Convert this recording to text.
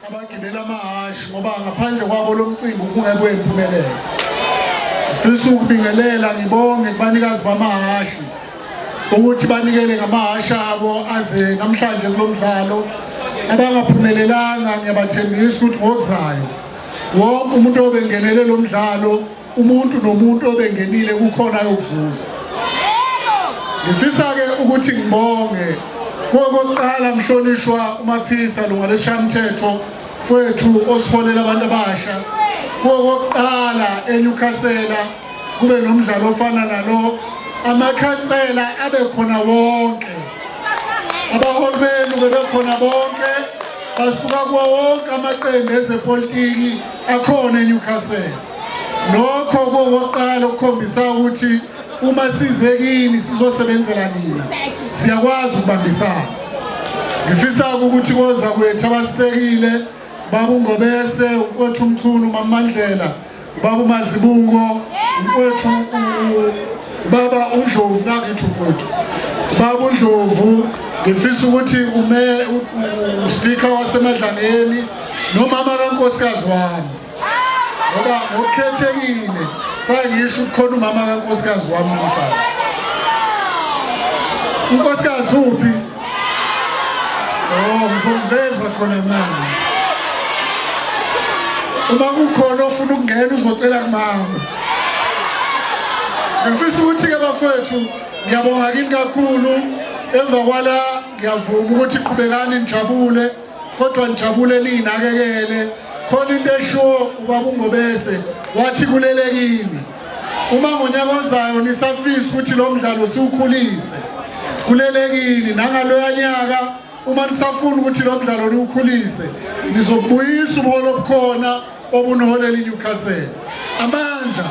abagibela amahashi ngoba ngaphandle kwabo lo mcimbi kungekho impumelelo. Ngifisa ukubingelela ngibonge kubanikazi bamahashi ukuthi banikele ngamahashi abo aze namhlanje kulo mdlalo. Abangaphumelelanga ngiyabathembisa ukuthi ngokuzayo wonke umuntu obengenele lo mdlalo, umuntu nomuntu obengenile kukhona yokuzuza. Ngifisa-ke ukuthi ngibonge kokuqala mhlonishwa uMaphisa lunga lesishamthetho wethu osiholela abantu abasha. Kokuqala eNyukhasela kube nomdlalo ofana nalo, amakhansela abe khona wonke, abaholi benu bebe khona bonke, basuka kuwo wonke amaqembu ezepolitiki akhona eNyukhasela. Lokho kokuqala ukukhombisa ukuthi uma size kini sizosebenzela nina, siyakwazi ukubambisana. Ngifisa ukuthi koza kwethu abasisekile, baba uNgobese, uMfowethu uMchunu, uMamandlela, baba uMazibungo, uMfowethu baba uNdlovu nakithi uMfowethu baba uNdlovu. Ngifisa ukuthi uSpeaker waseMadlangeni nomama kaNkosikazi wami, ngoba ngokukhethekile ngisho ukukhona umama kaNkosikazi wami namhlanje. uNkosikazi uphi? Ngizomveza khona mama. Uma kukhona ofuna ukungena uzocela kumama. Ngifisa ukuthi-ke bafowethu ngiyabonga kini kakhulu. Emva kwala ngiyavuma ukuthi qhubekani nijabule, kodwa nijabule ninakekele. Khona into esho ubaba uNgobese wathi kulelekini, uma ngonyaka ozayo nisafisa ukuthi lo mdlalo siwukhulise, kulelekini nangaloya nyaka uma nisafuna ukuthi lo mdlalo niwukhulise, nizobuyisa ubuholo obukhona obunoholela iNyukhasela. Amandla